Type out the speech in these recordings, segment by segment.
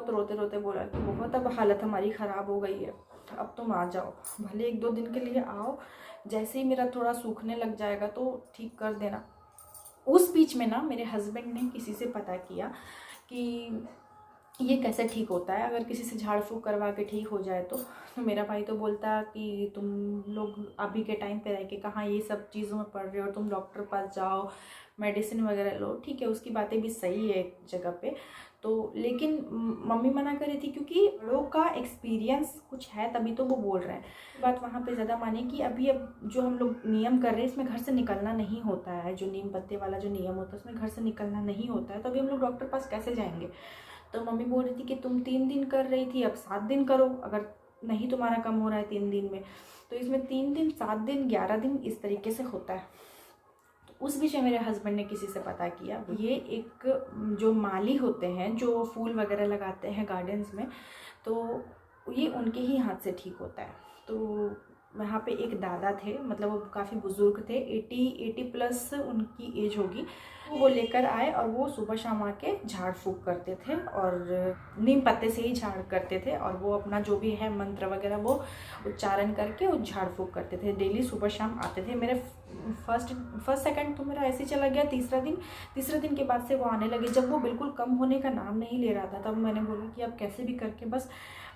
बहुत रोते रोते बोला कि बहुत अब हालत हमारी ख़राब हो गई है, अब तुम आ जाओ, भले 1-2 दिन के लिए आओ, जैसे ही मेरा थोड़ा सूखने लग जाएगा तो ठीक कर देना। उस बीच में ना मेरे हस्बैंड ने किसी से पता किया कि ये कैसे ठीक होता है, अगर किसी से झाड़ फूँक करवा के ठीक हो जाए तो मेरा भाई तो बोलता कि तुम लोग अभी के टाइम पे रह के कहाँ ये सब चीज़ों में पड़ रहे हो, तुम डॉक्टर पास जाओ, मेडिसिन वगैरह लो। ठीक है, उसकी बातें भी सही है एक जगह पे तो, लेकिन मम्मी मना कर रही थी क्योंकि लोग का एक्सपीरियंस कुछ है तभी तो वो बोल रहे हैं। बात वहाँ पे ज़्यादा माने कि अभी अब जो हम लोग नियम कर रहे हैं इसमें घर से निकलना नहीं होता है, जो नीम पत्ते वाला जो नियम होता है उसमें घर से निकलना नहीं होता है, तो अभी हम लोग डॉक्टर पास कैसे जाएंगे। तो मम्मी बोल रही थी कि तुम 3 दिन कर रही थी, अब 7 दिन करो, अगर नहीं तुम्हारा कम हो रहा है 3 दिन में, तो इसमें 3 दिन, 7 दिन, 11 दिन इस तरीके से होता है। तो उस बीच में मेरे हस्बैंड ने किसी से पता किया, ये एक जो माली होते हैं जो फूल वगैरह लगाते हैं गार्डन्स में, तो ये उनके ही हाथ से ठीक होता है। तो वहाँ पे एक दादा थे, मतलब वो काफ़ी बुज़ुर्ग थे, 80 प्लस उनकी एज होगी। वो लेकर आए और वो सुबह शाम आके झाड़ फूँक करते थे और नीम पत्ते से ही झाड़ करते थे, और वो अपना जो भी है मंत्र वगैरह वो उच्चारण करके वो झाड़ फूँक करते थे। डेली सुबह शाम आते थे। मेरे फर्स्ट सेकंड तो मेरा ऐसे ही चला गया। तीसरे दिन के बाद से वो आने लगे। जब वो बिल्कुल कम होने का नाम नहीं ले रहा था तब मैंने बोला कि अब कैसे भी करके बस,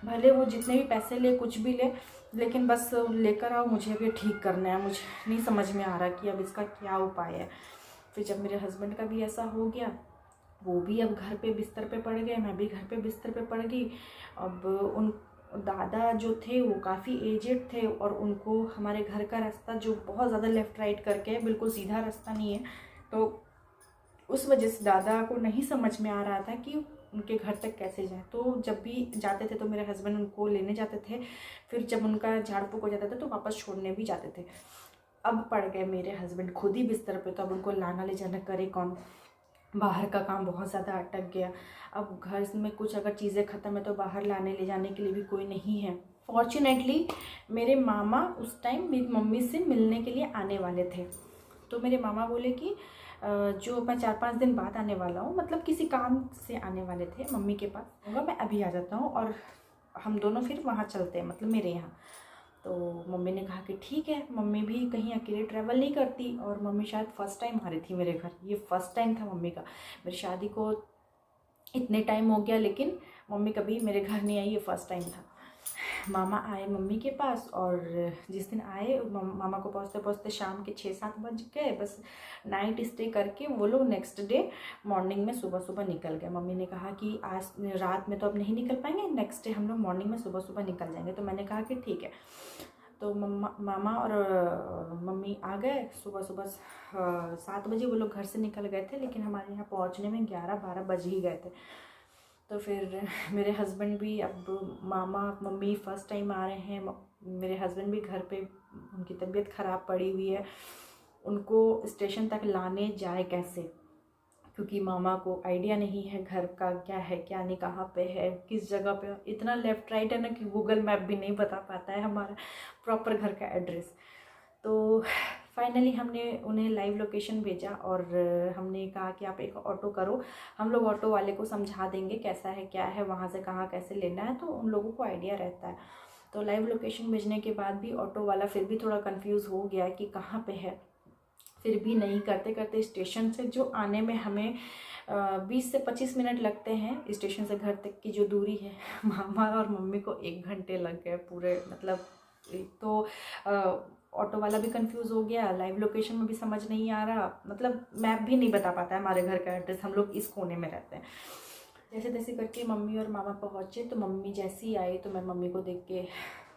भले वो जितने भी पैसे ले, कुछ भी ले, लेकिन बस लेकर आओ, मुझे भी ठीक करना है। मुझे नहीं समझ में आ रहा कि अब इसका क्या उपाय है। फिर जब मेरे हस्बैंड का भी ऐसा हो गया, वो भी अब घर पे बिस्तर पे पड़ गए, मैं भी घर पे बिस्तर पे पड़ गई। अब उन दादा जो थे वो काफ़ी एजेड थे और उनको हमारे घर का रास्ता जो बहुत ज़्यादा लेफ़्ट राइट करके है, बिल्कुल सीधा रास्ता नहीं है, तो उस वजह से दादा को नहीं समझ में आ रहा था कि उनके घर तक कैसे जाए। तो जब भी जाते थे तो मेरे हस्बैंड उनको लेने जाते थे, फिर जब उनका झाड़ फूँक हो जाता था तो वापस छोड़ने भी जाते थे। अब पड़ गए मेरे हस्बैंड खुद ही बिस्तर पे, तो अब उनको लाना ले जाना करे कौन। बाहर का काम बहुत ज़्यादा अटक गया। अब घर में कुछ अगर चीज़ें ख़त्म है तो बाहर लाने ले जाने के लिए भी कोई नहीं है। फॉर्चुनेटली मेरे मामा उस टाइम मेरी मम्मी से मिलने के लिए आने वाले थे। तो मेरे मामा बोले कि जो मैं 4-5 दिन बाद आने वाला हूँ, मतलब किसी काम से आने वाले थे मम्मी के पास, मैं अभी आ जाता हूँ और हम दोनों फिर वहाँ चलते हैं, मतलब मेरे यहाँ। तो मम्मी ने कहा कि ठीक है। मम्मी भी कहीं अकेले ट्रैवल नहीं करती और मम्मी शायद फ़र्स्ट टाइम आ रही थी मेरे घर। ये फ़र्स्ट टाइम था मम्मी का। मेरी शादी को इतने टाइम हो गया लेकिन मम्मी कभी मेरे घर नहीं आई, ये फ़र्स्ट टाइम था। मामा आए मम्मी के पास और जिस दिन आए मामा को पहुँचते पहुँचते शाम के 6-7 बज गए। बस नाइट स्टे करके वो लोग नेक्स्ट डे मॉर्निंग में सुबह निकल गए। मम्मी ने कहा कि आज रात में तो अब नहीं निकल पाएंगे, नेक्स्ट डे हम लोग मॉर्निंग में सुबह निकल जाएंगे। तो मैंने कहा कि ठीक है। तो मामा और मम्मी आ गए सुबह 7 बजे। वो लोग घर से निकल गए थे लेकिन हमारे यहाँ पहुँचने में 11-12 बज ही गए थे। तो फिर मेरे हस्बैंड भी, अब मामा मम्मी फ़र्स्ट टाइम आ रहे हैं, मेरे हस्बैंड भी घर पे, उनकी तबीयत ख़राब पड़ी हुई है, उनको स्टेशन तक लाने जाए कैसे, क्योंकि मामा को आइडिया नहीं है घर का क्या है क्या नहीं, कहाँ पे है, किस जगह पे। इतना लेफ़्ट राइट है ना कि गूगल मैप भी नहीं बता पाता है हमारा प्रॉपर घर का एड्रेस। तो फाइनली हमने उन्हें लाइव लोकेशन भेजा और हमने कहा कि आप एक ऑटो करो, हम लोग ऑटो वाले को समझा देंगे कैसा है क्या है, वहाँ से कहाँ कैसे लेना है, तो उन लोगों को आइडिया रहता है। तो लाइव लोकेशन भेजने के बाद भी ऑटो वाला फिर भी थोड़ा कंफ्यूज हो गया कि कहाँ पे है। फिर भी नहीं, करते करते स्टेशन से जो आने में हमें 20 से 25 मिनट लगते हैं, स्टेशन से घर तक की जो दूरी है, मामा और मम्मी को 1 घंटे लग गए पूरे। मतलब तो ऑटो वाला भी कंफ्यूज हो गया, लाइव लोकेशन में भी समझ नहीं आ रहा, मतलब मैप भी नहीं बता पाता है हमारे घर का एड्रेस, हम लोग इस कोने में रहते हैं। जैसे तैसे करके मम्मी और मामा पहुँचे। तो मम्मी जैसे ही आई तो मैं मम्मी को देख के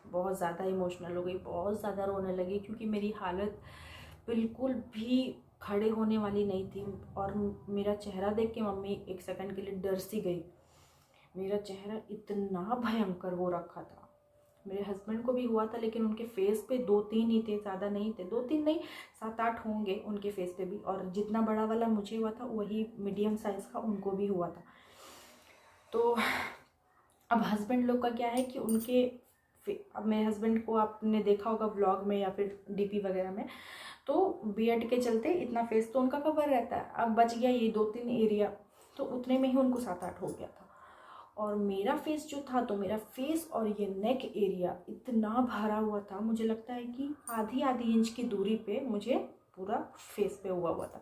बहुत ज़्यादा इमोशनल हो गई, बहुत ज़्यादा रोने लगी, क्योंकि मेरी हालत बिल्कुल भी खड़े होने वाली नहीं थी। और मेरा चेहरा देख के मम्मी 1 सेकंड के लिए डर सी गई। मेरा चेहरा इतना भयंकर हो रखा था। मेरे हस्बैंड को भी हुआ था लेकिन उनके फेस पे 2-3 ही थे, ज़्यादा नहीं थे, 2-3 नहीं 7-8 होंगे उनके फेस पे भी। और जितना बड़ा वाला मुझे हुआ था वही मीडियम साइज़ का उनको भी हुआ था। तो अब हस्बैंड लोग का क्या है कि उनके, अब मेरे हस्बैंड को आपने देखा होगा व्लॉग में या फिर डीपी वगैरह में, तो बियर्ड के चलते इतना फेस तो उनका कवर रहता है। अब बच गया ये 2-3 एरिया, तो उतने में ही उनको 7-8 हो गया था। और मेरा फेस जो था, तो मेरा फेस और ये नेक एरिया इतना भरा हुआ था, मुझे लगता है कि आधी आधी इंच की दूरी पे मुझे पूरा फेस पे हुआ हुआ था।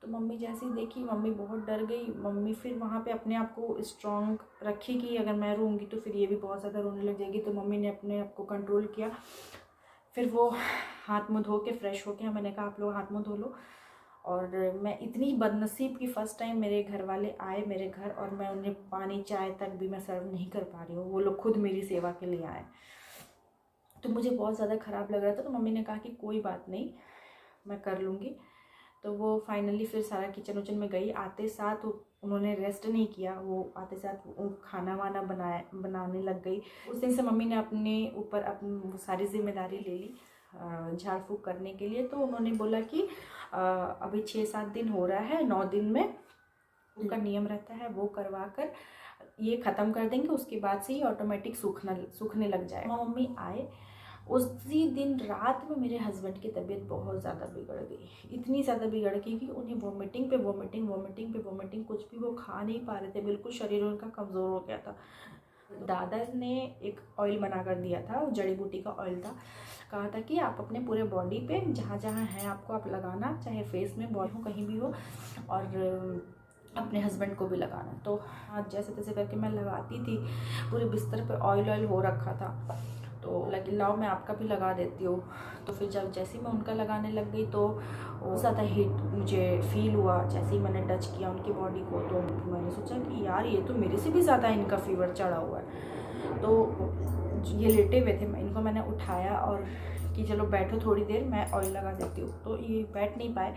तो मम्मी जैसे ही देखी, मम्मी बहुत डर गई। मम्मी फिर वहाँ पे अपने आप को स्ट्रॉन्ग रखी कि अगर मैं रोऊंगी तो फिर ये भी बहुत ज़्यादा रोने लग जाएगी। तो मम्मी ने अपने आप को कंट्रोल किया। फिर वो हाथ मुँह धो के फ्रेश हो गया। मैंने कहा आप लोग हाथ मुँह धो लो। और मैं इतनी बदनसीब कि फ़र्स्ट टाइम मेरे घर वाले आए मेरे घर, और मैं उन्हें पानी चाय तक भी मैं सर्व नहीं कर पा रही हूँ। वो लोग खुद मेरी सेवा के लिए आए। तो मुझे बहुत ज़्यादा ख़राब लग रहा था। तो मम्मी ने कहा कि कोई बात नहीं, मैं कर लूँगी। तो वो फाइनली फिर सारा किचन उचन में गई। आते साथ उन्होंने रेस्ट नहीं किया, वो आते साथ खाना वाना बनाने लग गई। उस दिन से मम्मी ने अपने ऊपर अपनी सारी जिम्मेदारी ले ली झाड़ फूँक करने के लिए। तो उन्होंने बोला कि अभी 6-7 दिन हो रहा है, 9 दिन में उनका नियम रहता है, वो करवा कर ये ख़त्म कर देंगे, उसके बाद से ही ऑटोमेटिक सूखने लग जाएगा। मम्मी आए, उसी दिन रात में मेरे हस्बैंड की तबीयत बहुत ज़्यादा बिगड़ गई। इतनी ज़्यादा बिगड़ गई कि उन्हें वोमिटिंग पे वोमिटिंग, कुछ भी वो खा नहीं पा रहे थे, बिल्कुल शरीर उनका कमज़ोर हो गया था। दादा ने एक ऑयल बना कर दिया था, जड़ी बूटी का ऑयल था। कहा था कि आप अपने पूरे बॉडी पे जहाँ जहाँ है आपको आप लगाना, चाहे फेस में, बॉडी हो, कहीं भी हो, और अपने हस्बैंड को भी लगाना। तो आज जैसे तैसे करके मैं लगाती थी। पूरे बिस्तर पे ऑयल हो रखा था। तो लगी लाओ मैं आपका भी लगा देती हूँ। तो फिर जब जैसे ही मैं उनका लगाने लग गई तो ज़्यादा हीट मुझे फील हुआ। जैसे ही मैंने टच किया उनकी बॉडी को, तो मैंने सोचा कि यार ये तो मेरे से भी ज़्यादा इनका फीवर चढ़ा हुआ है। तो ये लेटे हुए थे, इनको मैंने उठाया और कि चलो बैठो थोड़ी देर, मैं ऑयल लगा देती हूँ। तो ये बैठ नहीं पाए,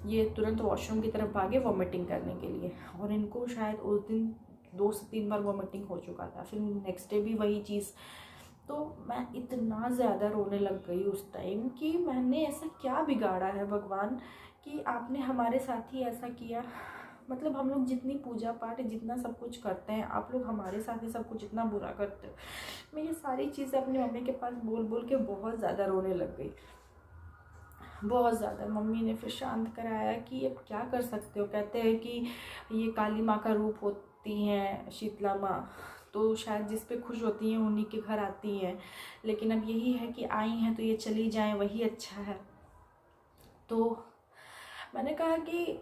ये तुरंत वॉशरूम की तरफ भागे वॉमिटिंग करने के लिए। और इनको शायद उस दिन 2 से 3 बार वॉमिटिंग हो चुका था। फिर नेक्स्ट डे भी वही चीज़। तो मैं इतना ज़्यादा रोने लग गई उस टाइम कि मैंने ऐसा क्या बिगाड़ा है भगवान कि आपने हमारे साथ ही ऐसा किया। मतलब हम लोग जितनी पूजा पाठ, जितना सब कुछ करते हैं, आप लोग हमारे साथ ही सब कुछ इतना बुरा करते हो। मैं ये सारी चीज़ें अपनी मम्मी के पास बोल बोल के बहुत ज़्यादा रोने लग गई, बहुत ज़्यादा। मम्मी ने फिर शांत कराया कि अब क्या कर सकते हो। कहते हैं कि ये काली माँ का रूप होती हैं, शीतला माँ, तो शायद जिस पे खुश होती हैं उन्हीं के घर आती हैं। लेकिन अब यही है कि आई हैं तो ये चली जाएं, वही अच्छा है। तो मैंने कहा कि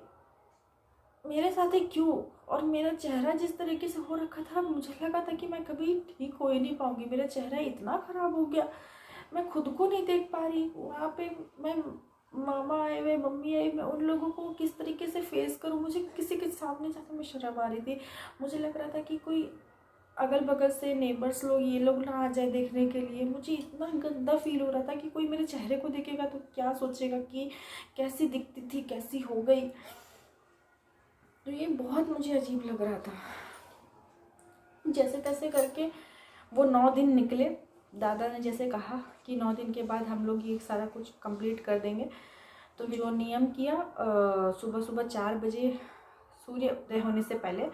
मेरे साथ ही क्यों, और मेरा चेहरा जिस तरीके से हो रखा था, मुझे लगा था कि मैं कभी ठीक हो ही नहीं पाऊँगी। मेरा चेहरा इतना ख़राब हो गया, मैं खुद को नहीं देख पा रही। वहाँ पे मैं, मामा आए हुए, मम्मी आई, मैं उन लोगों को किस तरीके से फेस करूँ। मुझे किसी के सामने जाकर में शर्म आ रही थी। मुझे लग रहा था कि कोई अगल बगल से नेबर्स लोग, ये लोग ना आ जाए देखने के लिए। मुझे इतना गंदा फील हो रहा था कि कोई मेरे चेहरे को देखेगा तो क्या सोचेगा कि कैसी दिखती थी, कैसी हो गई। तो ये बहुत मुझे अजीब लग रहा था। जैसे तैसे करके वो 9 दिन निकले। दादा ने जैसे कहा कि 9 दिन के बाद हम लोग ये सारा कुछ कंप्लीट कर देंगे। तो जो नियम किया, सुबह सुबह 4 बजे सूर्योदय होने से पहले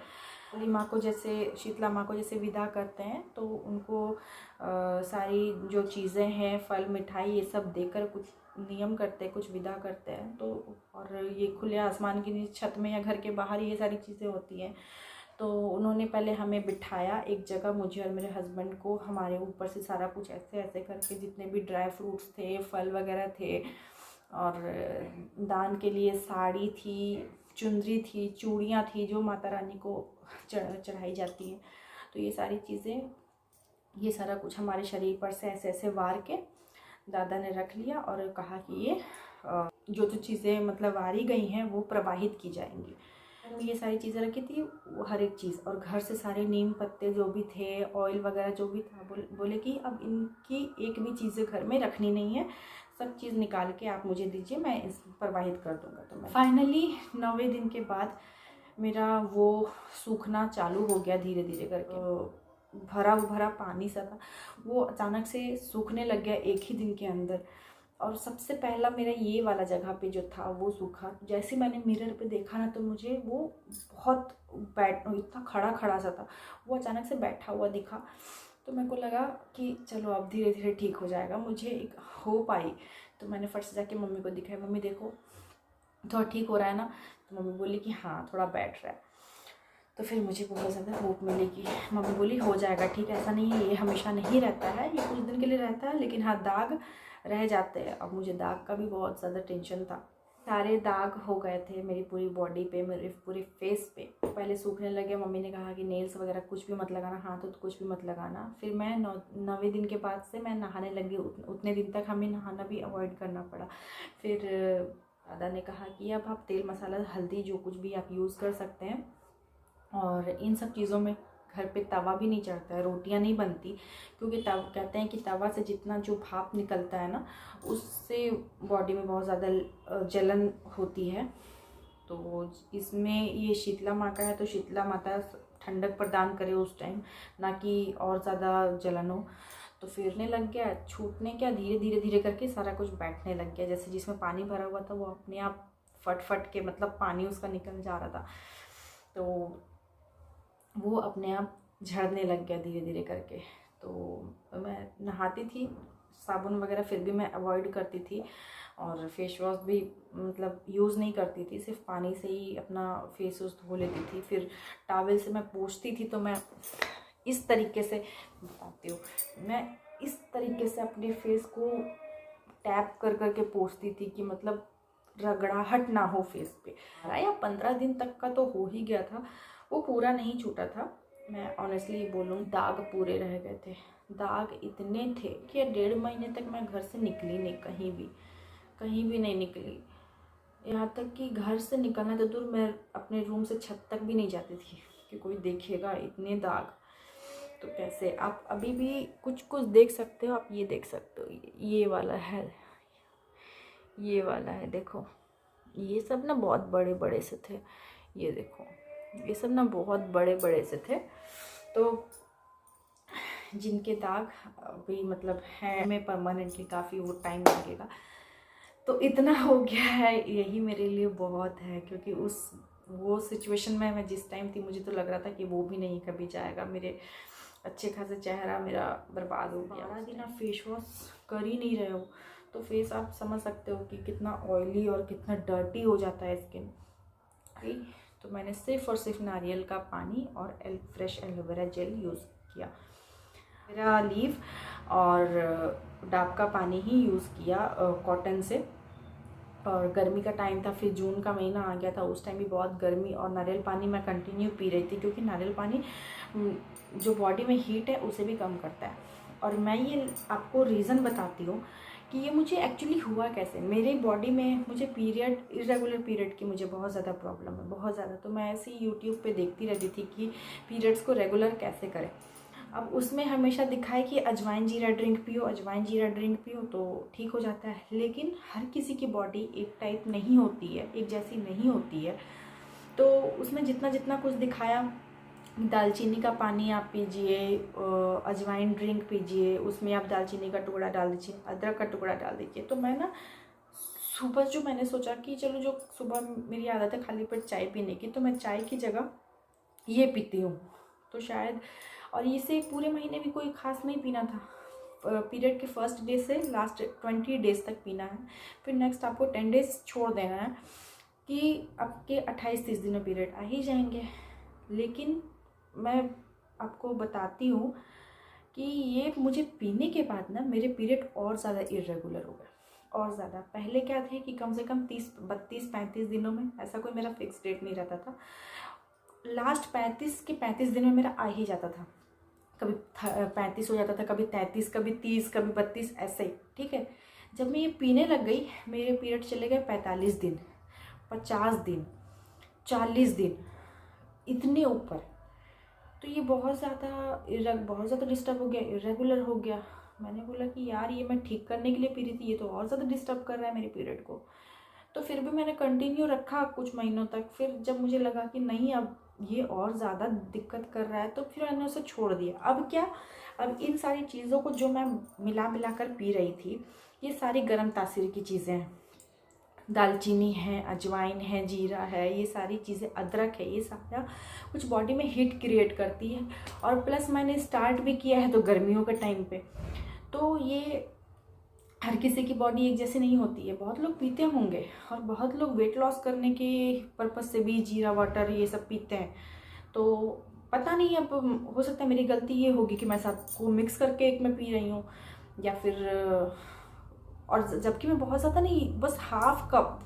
काली माँ को, जैसे शीतला माँ को जैसे विदा करते हैं, तो उनको सारी जो चीज़ें हैं, फल मिठाई, ये सब देकर कुछ नियम करते हैं, कुछ विदा करते हैं। तो और ये खुले आसमान की छत में या घर के बाहर ये सारी चीज़ें होती हैं। तो उन्होंने पहले हमें बिठाया एक जगह, मुझे और मेरे हस्बैंड को। हमारे ऊपर से सारा कुछ ऐसे ऐसे करके जितने भी ड्राई फ्रूट्स थे, फल वगैरह थे, और दान के लिए साड़ी थी, चुंदरी थी, चूड़ियाँ थी जो माता रानी को चढ़ाई जाती हैं। तो ये सारी चीज़ें, ये सारा कुछ हमारे शरीर पर से ऐसे ऐसे वार के दादा ने रख लिया और कहा कि ये जो जो चीज़ें मतलब वारी गई हैं वो प्रवाहित की जाएंगी। ये सारी चीज़ें रखी थी, वो हर एक चीज़, और घर से सारे नीम पत्ते जो भी थे, ऑयल वगैरह जो भी था, बोले कि अब इनकी एक भी चीज़ें घर में रखनी नहीं है, सब चीज़ निकाल के आप मुझे दीजिए, मैं इस प्रवाहित कर दूँगा। तो मैं फाइनली 9वें दिन के बाद मेरा वो सूखना चालू हो गया धीरे धीरे करके। भरा भरा पानी सा था, वो अचानक से सूखने लग गया एक ही दिन के अंदर। और सबसे पहला मेरा ये वाला जगह पे जो था वो सूखा। जैसे मैंने मिरर पे देखा ना, तो मुझे वो बहुत इतना खड़ा खड़ा सा था, वो अचानक से बैठा हुआ दिखा। तो मेरे को लगा कि चलो अब धीरे धीरे ठीक हो जाएगा, मुझे एक होप आई। तो मैंने फट से जाके मम्मी को दिखाया, मम्मी देखो थोड़ा ठीक हो रहा है ना। तो मम्मी बोली कि हाँ थोड़ा बैठ रहा है। तो फिर मुझे बहुत ज़्यादा होप मिलेगी। मम्मी बोली हो जाएगा ठीक है, ऐसा नहीं है, ये हमेशा नहीं रहता है, ये कुछ दिन के लिए रहता है, लेकिन हाँ दाग रह जाते हैं। अब मुझे दाग का भी बहुत ज़्यादा टेंशन था। सारे दाग हो गए थे मेरी पूरी बॉडी पे, मेरे पूरे फेस पे। पहले सूखने लगे, मम्मी ने कहा कि नेल्स वगैरह कुछ भी मत लगाना, हाथ तो कुछ भी मत लगाना। फिर मैं 9वें दिन के बाद से मैं नहाने लगी। उतने दिन तक हमें नहाना भी अवॉइड करना पड़ा। फिर दादा ने कहा कि अब आप तेल मसाला हल्दी जो कुछ भी आप यूज़ कर सकते हैं, और इन सब चीज़ों में घर पे तवा भी नहीं चढ़ता है, रोटियां नहीं बनती, क्योंकि कहते हैं कि तवा से जितना जो भाप निकलता है ना, उससे बॉडी में बहुत ज़्यादा जलन होती है। तो इसमें ये शीतला माँ का है, तो शीतला माता ठंडक प्रदान करे उस टाइम, ना कि और ज़्यादा जलन हो। तो फिरने लग गया, छूटने क्या, धीरे धीरे धीरे करके सारा कुछ बैठने लग गया। जैसे जिसमें पानी भरा हुआ था वो अपने आप फट फट के, मतलब पानी उसका निकल जा रहा था, तो वो अपने आप झड़ने लग गया धीरे धीरे करके। तो मैं नहाती थी, साबुन वगैरह फिर भी मैं अवॉइड करती थी, और फेस वॉश भी मतलब यूज़ नहीं करती थी, सिर्फ पानी से ही अपना फेस वॉश धो लेती थी। फिर टॉवल से मैं पोंछती थी, तो मैं इस तरीके से बताती हूँ, मैं इस तरीके से अपने फेस को टैप कर करके पोंछती थी कि मतलब रगड़ाहट ना हो फेस पे। या 15 दिन तक का तो हो ही गया था, वो पूरा नहीं छूटा था। मैं ऑनेस्टली बोलूँ, दाग पूरे रह गए थे। दाग इतने थे कि 1.5 महीने तक मैं घर से निकली नहीं, कहीं भी नहीं निकली। यहाँ तक कि घर से निकलना तो दूर, मैं अपने रूम से छत तक भी नहीं जाती थी कि कोई देखेगा, इतने दाग। तो कैसे आप अभी भी कुछ कुछ देख सकते हो, आप ये देख सकते हो, ये वाला है, ये वाला है, देखो ये सब ना बहुत बड़े बड़े से थे, ये देखो ये सब ना बहुत बड़े बड़े से थे। तो जिनके दाग अभी मतलब है में परमानेंटली, काफ़ी वो टाइम लगेगा। तो इतना हो गया है, यही मेरे लिए बहुत है, क्योंकि वो सिचुएशन में मैं जिस टाइम थी, मुझे तो लग रहा था कि वो भी नहीं कभी जाएगा। मेरे अच्छे खासे चेहरा मेरा बर्बाद हो गया। 12 दिन आप फेस वॉश कर ही नहीं रहे हो, तो फेस आप समझ सकते हो कि कितना ऑयली और कितना डर्टी हो जाता है स्किन। तो मैंने सिर्फ और सिर्फ नारियल का पानी और फ्रेश एलोवेरा जेल यूज़ किया। मेरा लीव और डाब का पानी ही यूज़ किया कॉटन से। और गर्मी का टाइम था, फिर जून का महीना आ गया था, उस टाइम भी बहुत गर्मी, और नारियल पानी मैं कंटिन्यू पी रही थी, क्योंकि नारियल पानी जो बॉडी में हीट है उसे भी कम करता है। और मैं ये आपको रीज़न बताती हूँ कि ये मुझे एक्चुअली हुआ कैसे। मेरे बॉडी में मुझे पीरियड, इरेगुलर पीरियड की मुझे बहुत ज़्यादा प्रॉब्लम है, बहुत ज़्यादा। तो मैं ऐसे ही यूट्यूब पे देखती रहती थी कि पीरियड्स को रेगुलर कैसे करें। अब उसमें हमेशा दिखाए कि अजवाइन जीरा ड्रिंक पियो, अजवाइन जीरा ड्रिंक पियो तो ठीक हो जाता है। लेकिन हर किसी की बॉडी एक टाइप नहीं होती है, एक जैसी नहीं होती है। तो उसमें जितना जितना कुछ दिखाया, दालचीनी का पानी आप पीजिए, अजवाइन ड्रिंक पीजिए, उसमें आप दालचीनी का टुकड़ा डाल दीजिए, अदरक का टुकड़ा डाल दीजिए। तो मैं ना सुबह जो मैंने सोचा कि चलो, जो सुबह मेरी आदत है खाली पेट चाय पीने की, तो मैं चाय की जगह ये पीती हूँ। तो शायद, और इसे पूरे महीने भी कोई ख़ास नहीं पीना था। पीरियड के फर्स्ट डे से लास्ट 20 डेज़ तक पीना है, फिर नेक्स्ट आपको 10 डेज़ छोड़ देना है, कि आपके 28-30 दिन में पीरियड आ ही जाएंगे। लेकिन मैं आपको बताती हूँ कि ये मुझे पीने के बाद ना मेरे पीरियड और ज़्यादा इरेगुलर हो गए, और ज़्यादा। पहले क्या थे कि कम से कम 30-32-35 दिनों में, ऐसा कोई मेरा फिक्स डेट नहीं रहता था। लास्ट 35 दिन में मेरा आ ही जाता था, कभी 35 हो जाता था, कभी 33, कभी 30, कभी 32, ऐसे ही। ठीक है, जब मैं ये पीने लग गई, मेरे पीरियड चले गए 45 दिन, 50 दिन, 40 दिन, इतने ऊपर। तो ये बहुत ज़्यादा डिस्टर्ब हो गया, इरेगुलर हो गया। मैंने बोला कि यार, ये मैं ठीक करने के लिए पी रही थी, ये तो और ज़्यादा डिस्टर्ब कर रहा है मेरे पीरियड को। तो फिर भी मैंने कंटिन्यू रखा कुछ महीनों तक। फिर जब मुझे लगा कि नहीं, अब ये और ज़्यादा दिक्कत कर रहा है, तो फिर मैंने उसे छोड़ दिया। अब क्या, अब इन सारी चीज़ों को जो मैं मिला कर पी रही थी, ये सारी गर्म तासीर की चीज़ें हैं। दालचीनी है, अजवाइन है, जीरा है, ये सारी चीज़ें, अदरक है, ये सारा कुछ बॉडी में हीट क्रिएट करती है। और प्लस मैंने स्टार्ट भी किया है तो गर्मियों के टाइम पे। तो ये हर किसी की बॉडी एक जैसी नहीं होती है। बहुत लोग पीते होंगे, और बहुत लोग वेट लॉस करने के पर्पज़ से भी जीरा वाटर ये सब पीते हैं। तो पता नहीं, अब हो सकता है मेरी गलती ये होगी कि मैं सबको मिक्स करके एक में पी रही हूँ, या फिर और जबकि मैं बहुत ज़्यादा नहीं, बस हाफ कप,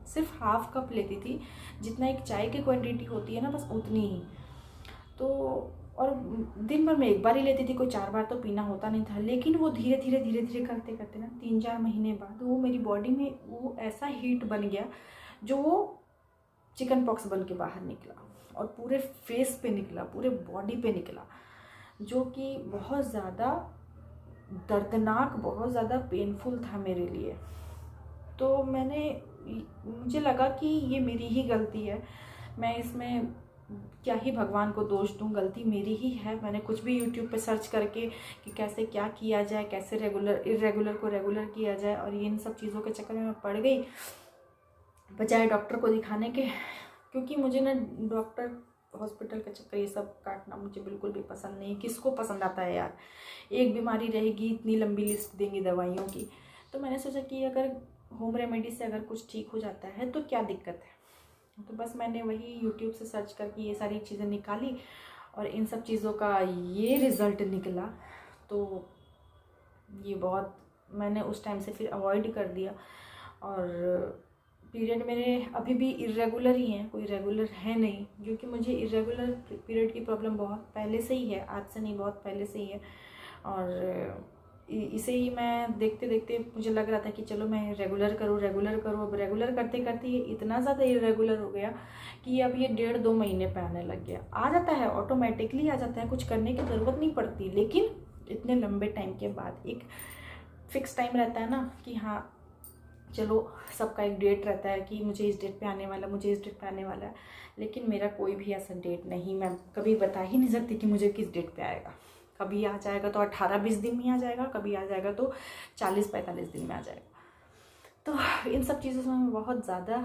सिर्फ हाफ कप लेती थी, जितना एक चाय की क्वांटिटी होती है ना, बस उतनी ही। तो और दिन भर में एक बार ही लेती थी, कोई 4 बार तो पीना होता नहीं था। लेकिन वो धीरे धीरे करते करते ना 3-4 महीने बाद वो मेरी बॉडी में वो ऐसा हीट बन गया, जो वो चिकन पॉक्स बन के बाहर निकला और पूरे फेस पे निकला, पूरे बॉडी पे निकला, जो कि बहुत ज़्यादा दर्दनाक, बहुत ज़्यादा पेनफुल था मेरे लिए। तो मुझे लगा कि ये मेरी ही गलती है, मैं इसमें क्या ही भगवान को दोष दूं, गलती मेरी ही है। मैंने कुछ भी यूट्यूब पे सर्च करके कि कैसे क्या किया जाए, कैसे इरेगुलर को रेगुलर किया जाए, और ये इन सब चीज़ों के चक्कर में मैं पड़ गई बजाय डॉक्टर को दिखाने के। क्योंकि मुझे ना डॉक्टर, हॉस्पिटल का चक्कर, ये सब काटना मुझे बिल्कुल भी पसंद नहीं। किसको पसंद आता है यार, एक बीमारी रहेगी, इतनी लंबी लिस्ट देंगी दवाइयों की। तो मैंने सोचा कि अगर होम रेमेडी से अगर कुछ ठीक हो जाता है तो क्या दिक्कत है। तो बस मैंने वही यूट्यूब से सर्च करके ये सारी चीज़ें निकाली, और इन सब चीज़ों का ये रिज़ल्ट निकला। तो ये बहुत, मैंने उस टाइम से फिर अवॉइड कर दिया। और पीरियड मेरे अभी भी इरेगुलर ही हैं, कोई रेगुलर है नहीं, क्योंकि मुझे इरेगुलर पीरियड की प्रॉब्लम बहुत पहले से ही है, आज से नहीं, बहुत पहले से ही है। और इसे ही मैं देखते देखते मुझे लग रहा था कि चलो मैं रेगुलर करूँ। अब रेगुलर करते करते ये इतना ज़्यादा इरेगुलर हो गया कि अब ये 1.5-2 महीने पे आने लग गया। आ जाता है, ऑटोमेटिकली आ जाता है, कुछ करने की ज़रूरत नहीं पड़ती। लेकिन इतने लंबे टाइम के बाद एक फ़िक्स टाइम रहता है ना कि हाँ चलो, सबका एक डेट रहता है कि मुझे इस डेट पे आने वाला, मुझे इस डेट पे आने वाला है। लेकिन मेरा कोई भी ऐसा डेट नहीं, मैं कभी बता ही नहीं सकती कि मुझे किस डेट पे आएगा। कभी आ जाएगा तो 18-20 दिन में आ जाएगा, कभी आ जाएगा तो 40-45 दिन में आ जाएगा। तो इन सब चीज़ों से मैं बहुत ज़्यादा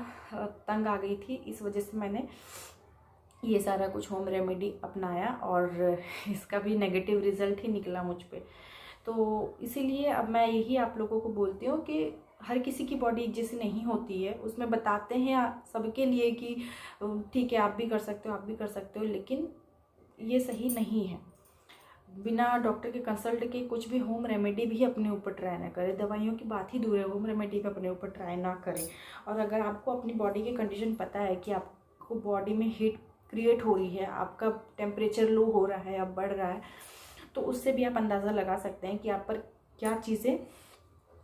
तंग आ गई थी। इस वजह से मैंने ये सारा कुछ होम रेमेडी अपनाया, और इसका भी नेगेटिव रिज़ल्ट ही निकला मुझ पे। तो इसीलिए अब मैं यही आप लोगों को बोलती हूँ कि हर किसी की बॉडी एक जैसी नहीं होती है। उसमें बताते हैं सबके लिए कि ठीक है आप भी कर सकते हो, आप भी कर सकते हो, लेकिन ये सही नहीं है। बिना डॉक्टर के कंसल्ट के कुछ भी होम रेमेडी भी अपने ऊपर ट्राई ना करें। दवाइयों की बात ही दूर है, होम रेमेडी भी अपने ऊपर ट्राई ना करें। और अगर आपको अपनी बॉडी की कंडीशन पता है कि आपको बॉडी में हीट क्रिएट हो रही है, आपका टेम्परेचर लो हो रहा है, अब बढ़ रहा है, तो उससे भी आप अंदाज़ा लगा सकते हैं कि आप पर क्या चीज़ें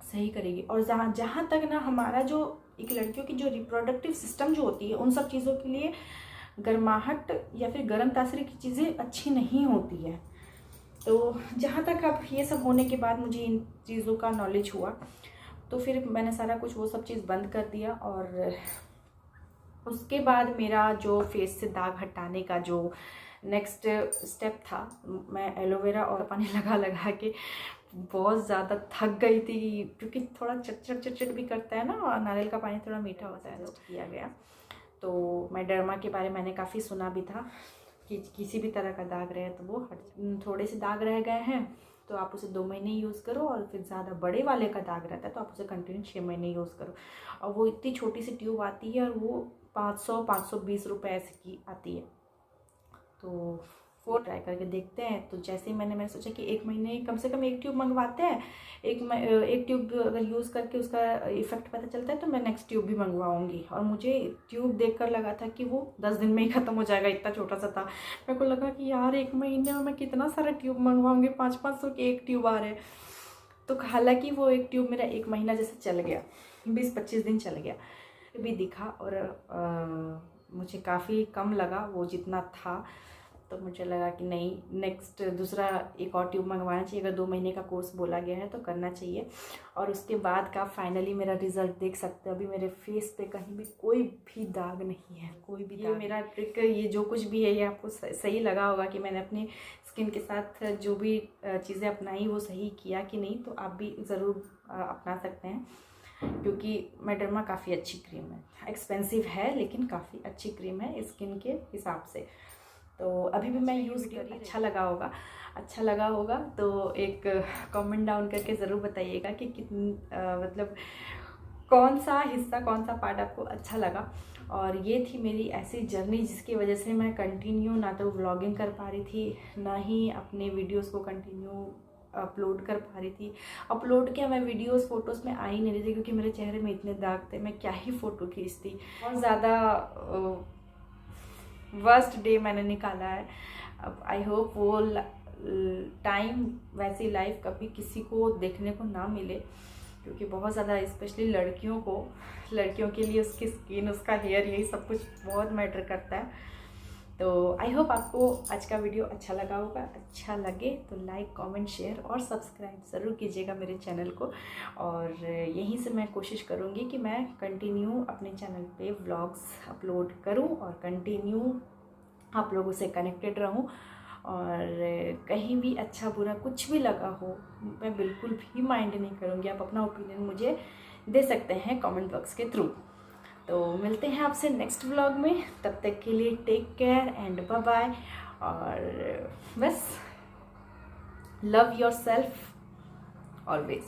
सही करेगी। और जहाँ तक ना हमारा जो एक लड़कियों की जो रिप्रोडक्टिव सिस्टम जो होती है, उन सब चीज़ों के लिए गर्माहट या फिर गर्म तासीर की चीज़ें अच्छी नहीं होती है। तो जहाँ तक अब ये सब होने के बाद मुझे इन चीज़ों का नॉलेज हुआ, तो फिर मैंने सारा कुछ वो सब चीज़ बंद कर दिया। और उसके बाद मेरा जो फेस से दाग हटाने का जो नेक्स्ट स्टेप था, मैं एलोवेरा और पानी लगा के बहुत ज़्यादा थक गई थी, क्योंकि थोड़ा चटचट भी करता है ना, और नारियल का पानी थोड़ा मीठा होता है, तो किया गया। तो मैं डर्मा के बारे में मैंने काफ़ी सुना भी था कि किसी भी तरह का दाग रहे तो वो थोड़े से दाग रह गए हैं तो आप उसे 2 महीने यूज़ करो, और फिर ज़्यादा बड़े वाले का दाग रहता है तो आप उसे कंटिन्यू 6 महीने यूज़ करो। और वो इतनी छोटी सी ट्यूब आती है, और वो 500-520 रुपये ऐसे की आती है। तो वो ट्राई करके देखते हैं। तो जैसे ही मैंने सोचा कि 1 महीने कम से कम 1 ट्यूब मंगवाते हैं, एक ट्यूब अगर यूज़ करके उसका इफ़ेक्ट पता चलता है तो मैं नेक्स्ट ट्यूब भी मंगवाऊंगी। और मुझे ट्यूब देखकर लगा था कि वो 10 दिन में ही ख़त्म हो जाएगा, इतना छोटा सा था। मेरे को लगा कि यार 1 महीने में मैं कितना सारा ट्यूब मंगवाऊंगी, 500-500 के 1 ट्यूब आ रहे। तो हालांकि वो 1 ट्यूब मेरा 1 महीना जैसे चल गया, 20-25 दिन चल गया भी दिखा, और मुझे काफ़ी कम लगा वो जितना था। तो मुझे लगा कि नहीं, नेक्स्ट दूसरा एक और ट्यूब मंगवाना चाहिए। अगर 2 महीने का कोर्स बोला गया है तो करना चाहिए। और उसके बाद का फाइनली मेरा रिज़ल्ट देख सकते हो। अभी मेरे फेस पे कहीं भी कोई भी दाग नहीं है, कोई भी दाग। मेरा ट्रिक, ये जो कुछ भी है, ये आपको सही लगा होगा कि मैंने अपनी स्किन के साथ जो भी चीज़ें अपनाई वो सही किया कि नहीं। तो आप भी ज़रूर अपना सकते हैं, क्योंकि मैडर्मा काफ़ी अच्छी क्रीम है। एक्सपेंसिव है लेकिन काफ़ी अच्छी क्रीम है स्किन के हिसाब से। तो अभी भी मैं यूज़ कर, अच्छा लगा होगा तो एक कमेंट डाउन करके ज़रूर बताइएगा कि मतलब कौन सा हिस्सा, कौन सा पार्ट आपको अच्छा लगा। और ये थी मेरी ऐसी जर्नी जिसकी वजह से मैं कंटिन्यू ना तो व्लॉगिंग कर पा रही थी, ना ही अपने वीडियोस को कंटिन्यू अपलोड कर पा रही थी। अपलोड क्या, मैं वीडियोस फोटोज़ में आ ही नहीं रही थी क्योंकि मेरे चेहरे में इतने दाग थे, मैं क्या ही फ़ोटो खींचती। बहुत ज़्यादा वर्स्ट डे मैंने निकाला है। अब आई होप वो टाइम, वैसी लाइफ कभी किसी को देखने को ना मिले, क्योंकि बहुत ज़्यादा स्पेशली लड़कियों के लिए उसकी स्किन, उसका हेयर, यही सब कुछ बहुत मैटर करता है। तो आई होप आपको आज का वीडियो अच्छा लगा होगा। अच्छा लगे तो लाइक, कमेंट, शेयर और सब्सक्राइब ज़रूर कीजिएगा मेरे चैनल को। और यहीं से मैं कोशिश करूँगी कि मैं कंटिन्यू अपने चैनल पे व्लॉग्स अपलोड करूँ और कंटिन्यू आप लोगों से कनेक्टेड रहूँ। और कहीं भी अच्छा बुरा कुछ भी लगा हो, मैं बिल्कुल भी माइंड नहीं करूँगी। आप अपना ओपिनियन मुझे दे सकते हैं कमेंट बॉक्स के थ्रू। तो मिलते हैं आपसे नेक्स्ट व्लॉग में, तब तक के लिए take care and bye bye. और बस लव योर सेल्फ ऑलवेज।